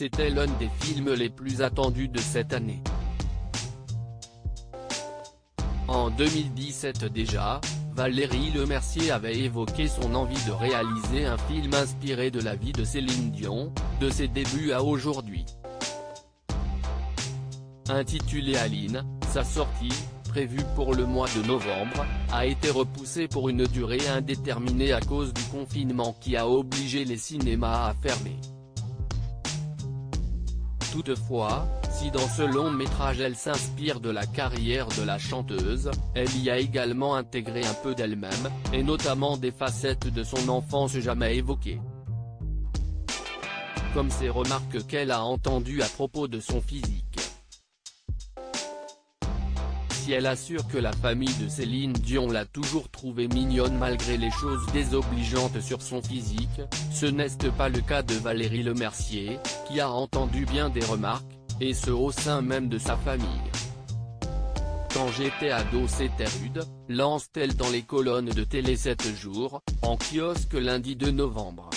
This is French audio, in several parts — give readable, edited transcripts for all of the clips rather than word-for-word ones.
c'était l'un des films les plus attendus de cette année. En 2017 déjà, Valérie Lemercier avait évoqué son envie de réaliser un film inspiré de la vie de Céline Dion, de ses débuts à aujourd'hui. Intitulé Aline, sa sortie, prévue pour le mois de novembre, a été repoussée pour une durée indéterminée à cause du confinement qui a obligé les cinémas à fermer. Toutefois, si dans ce long métrage elle s'inspire de la carrière de la chanteuse, elle y a également intégré un peu d'elle-même, et notamment des facettes de son enfance jamais évoquées. Comme ces remarques qu'elle a entendues à propos de son physique. Si elle assure que la famille de Céline Dion l'a toujours trouvée mignonne malgré les choses désobligeantes sur son physique, ce n'est pas le cas de Valérie Lemercier, qui a entendu bien des remarques, et ce au sein même de sa famille. Quand j'étais ado c'était rude, lance-t-elle dans les colonnes de Télé 7 jours, en kiosque lundi 2 novembre.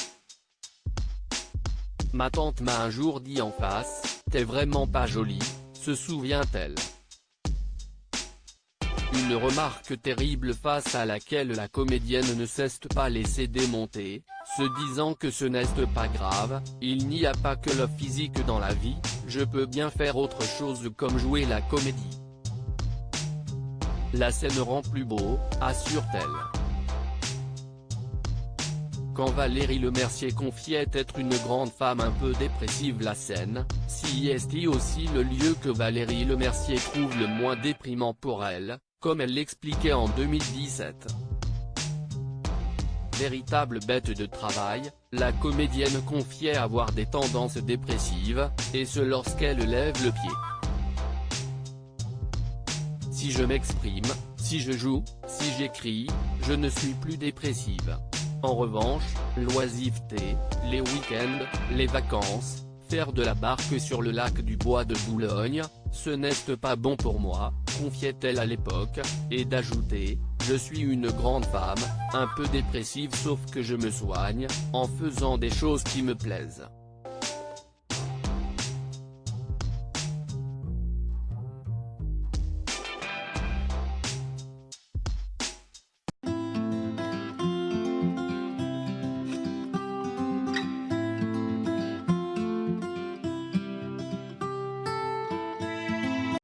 Ma tante m'a un jour dit en face, t'es vraiment pas jolie, se souvient-elle. Une remarque terrible face à laquelle la comédienne ne s'est pas laissée démonter, se disant que ce n'est pas grave, il n'y a pas que le physique dans la vie, je peux bien faire autre chose comme jouer la comédie. La scène rend plus beau, assure-t-elle. Quand Valérie Lemercier confiait être une grande femme un peu dépressive, la scène, si est aussi le lieu que Valérie Lemercier trouve le moins déprimant pour elle, comme elle l'expliquait en 2017. Véritable bête de travail, la comédienne confiait avoir des tendances dépressives, et ce lorsqu'elle lève le pied. Si je m'exprime, si je joue, si j'écris, je ne suis plus dépressive. En revanche, l'oisiveté, les week-ends, les vacances, faire de la barque sur le lac du Bois de Boulogne, ce n'est pas bon pour moi, confiait-elle à l'époque, et d'ajouter, je suis une grande femme, un peu dépressive sauf que je me soigne, en faisant des choses qui me plaisent.